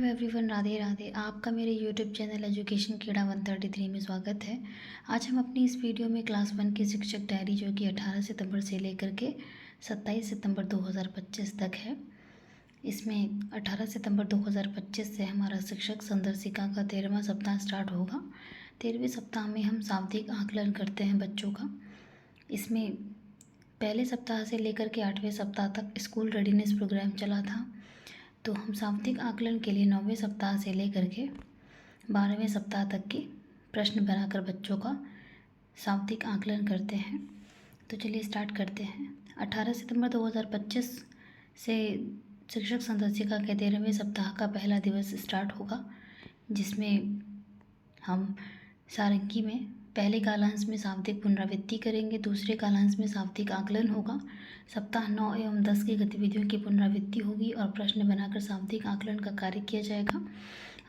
Hello everyone, Radhe Radhe. आपका मेरे YouTube channel education कीड़ा 133 में स्वागत है। आज हम अपनी इस वीडियो में क्लास 1 की शिक्षक डायरी जो कि 18 सितंबर से लेकर के 27 सितंबर 2025 तक है, इसमें 18 सितंबर 2025 से हमारा शिक्षक संदर्शिका का 13वां सप्ताह स्टार्ट होगा। 13वें सप्ताह में हम शाब्दिक आकलन करते हैं बच्चों का। इसमें पहले सप्ताह से लेकर के 8वें सप्ताह तक स्कूल रेडीनेस प्रोग्राम चला था, तो हम शाब्दिक आकलन के लिए 9वें सप्ताह से लेकर के 12वें सप्ताह तक के प्रश्न बनाकर बच्चों का शाब्दिक आकलन करते हैं। तो चलिए स्टार्ट करते हैं। 18 सितंबर 2025 से शिक्षक संदर्शिका के 13वें सप्ताह का पहला दिवस स्टार्ट होगा, जिसमें हम सारंगी में पहले कालांश में शाब्दिक पुनरावृत्ति करेंगे, दूसरे कालांश में शाब्दिक आकलन होगा। सप्ताह 9 एवं 10 की गतिविधियों की पुनरावृत्ति होगी और प्रश्न बनाकर शाब्दिक आकलन का कार्य किया जाएगा।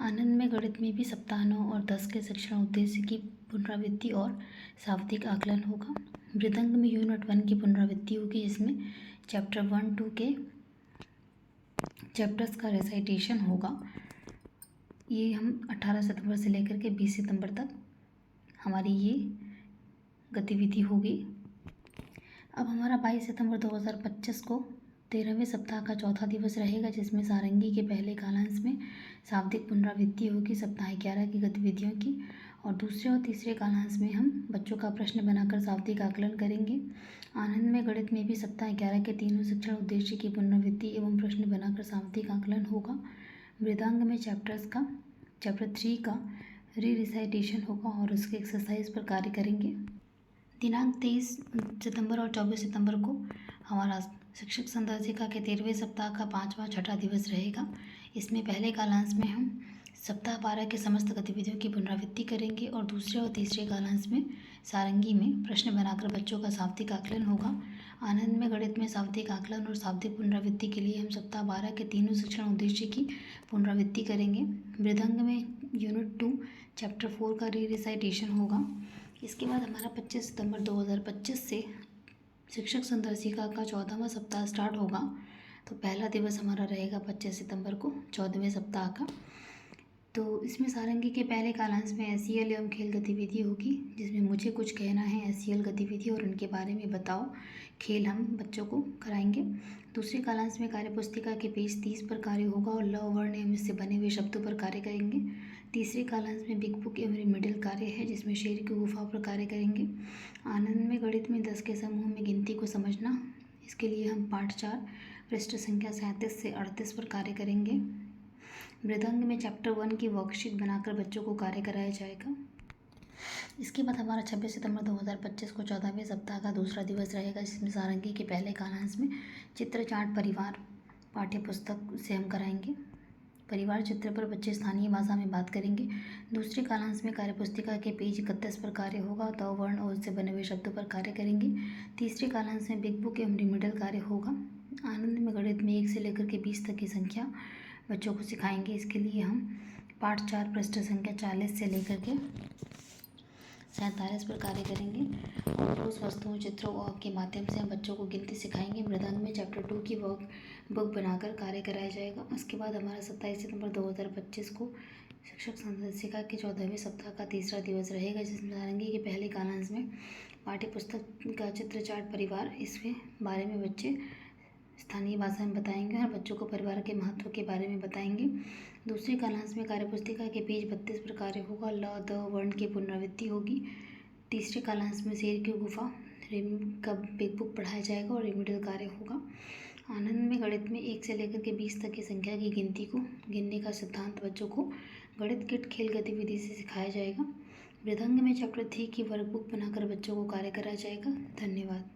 आनंद में गणित में भी सप्ताह 9 और 10 के शिक्षण उद्देश्य की पुनरावृत्ति और शाब्दिक आकलन होगा। मृदंग में यूनिट 1 की पुनरावृत्ति होगी, जिसमें चैप्टर 1-2 के चैप्टर्स का रेसाइटेशन होगा। ये हम 18 सितंबर से लेकर के 20 सितंबर तक हमारी ये गतिविधि होगी। अब हमारा 22 सितंबर 2025 को 13वें सप्ताह का चौथा दिवस रहेगा, जिसमें सारंगी के पहले कालांश में शाब्दिक पुनरावृत्ति होगी सप्ताह 11 की गतिविधियों की, और दूसरे और तीसरे कालांश में हम बच्चों का प्रश्न बनाकर शाब्दिक आकलन करेंगे। आनंद में गणित में भी सप्ताह 11 के तीनों शिक्षण उद्देश्य की पुनरावृत्ति एवं प्रश्न बनाकर शाब्दिक आकलन होगा। मृदंग में चैप्टर 3 का रिसाइटेशन होगा और उसके एक्सरसाइज पर कार्य करेंगे। दिनांक 23 सितंबर और 24 सितंबर को हमारा शिक्षक संदर्शिका के 13वें सप्ताह का 5वां छठा दिवस रहेगा। इसमें पहले कालांश में हम सप्ताह 12 के समस्त गतिविधियों की पुनरावृत्ति करेंगे और दूसरे और तीसरे कालांश में सारंगी में प्रश्न बनाकर बच्चों का शाब्दिक आकलन होगा। आनंद में गणित में शाब्दिक आकलन और शाब्दिक पुनरावृत्ति के लिए हम सप्ताह 12 के तीनों शिक्षण उद्देश्य की पुनरावृत्ति करेंगे। मृदंग में यूनिट 2 चैप्टर 4 का रिसाइटेशन होगा। इसके बाद हमारा 25 सितंबर 2025 से शिक्षक संदर्शिका का 14वां सप्ताह स्टार्ट होगा। तो पहला दिवस हमारा रहेगा 25 सितंबर को 14वें सप्ताह का। तो इसमें सारंगी के पहले कालांश में SEL एवं खेल गतिविधि होगी, जिसमें मुझे कुछ कहना है SEL गतिविधि और उनके बारे में बताओ, खेल हम बच्चों को कराएंगे। दूसरे कालांश में कार्यपुस्तिका के पेज 30 पर कार्य होगा और ल वर्ण एवं इससे बने हुए शब्दों पर कार्य करेंगे। तीसरे कालांश में बिग बुक एवं रिमिडल कार्य है, जिसमें शेर की गुफा पर कार्य करेंगे। आनंद में गणित में 10 के समूह में गिनती को समझना, इसके लिए हम पाठ 4 पृष्ठ संख्या 37 से 38 पर कार्य करेंगे। मृदंग में चैप्टर 1 की वर्कशीट बनाकर बच्चों को कार्य कराया जाएगा। इसके बाद हमारा 26 सितंबर 2025 को 14वें सप्ताह का दूसरा दिवस रहेगा, जिसमें सारंगी के पहले कालांश में चित्र चार्ट परिवार पाठ्य पुस्तक से हम कराएंगे। परिवार चित्र पर बच्चे स्थानीय भाषा में बात करेंगे। दूसरे कालांश में कार्यपुस्तिका के पेज 31 पर कार्य होगा, तो वर्ण और उससे बने हुए शब्दों पर कार्य करेंगे। तीसरे कालांश में बिग बुक एवं रिमिडल कार्य होगा। आनंद में गणित में 1 से लेकर के 20 तक की संख्या बच्चों को सिखाएंगे। इसके लिए हम पाठ 4 पृष्ठ संख्या 40 से लेकर के 47 पर कार्य करेंगे और ठोस वस्तुओं, चित्रों और के माध्यम से हम बच्चों को गिनती सिखाएंगे। मृदंग में चैप्टर 2 की वर्क बुक बनाकर कार्य कराया जाएगा। उसके बाद हमारा 27 सितंबर 2025 को शिक्षक संदर्शिका के 14वें सप्ताह का तीसरा दिवस रहेगा, जिसमें सारंगी के पहले कालांश में पाठ्य पुस्तक का चित्र चार्ट परिवार, इसके बारे में बच्चे स्थानीय भाषा में बताएंगे और बच्चों को परिवार के महत्व के बारे में बताएंगे। दूसरे कालांश में कार्यपुस्तिका के पेज 32 पर कार्य होगा, ल द वर्ण की पुनरावृत्ति होगी। तीसरे कालांश में शेर की गुफा का बिग बुक पढ़ाया जाएगा और रिमिडल कार्य होगा। आनंद में गणित में 1 से लेकर के 20 तक की संख्या की गिनती को गिनने का सिद्धांत बच्चों को गणित किट खेल गतिविधि से सिखाया जाएगा। मृदंग में चैप्टर 3 की वर्कबुक बनाकर बच्चों को कार्य कराया जाएगा। धन्यवाद।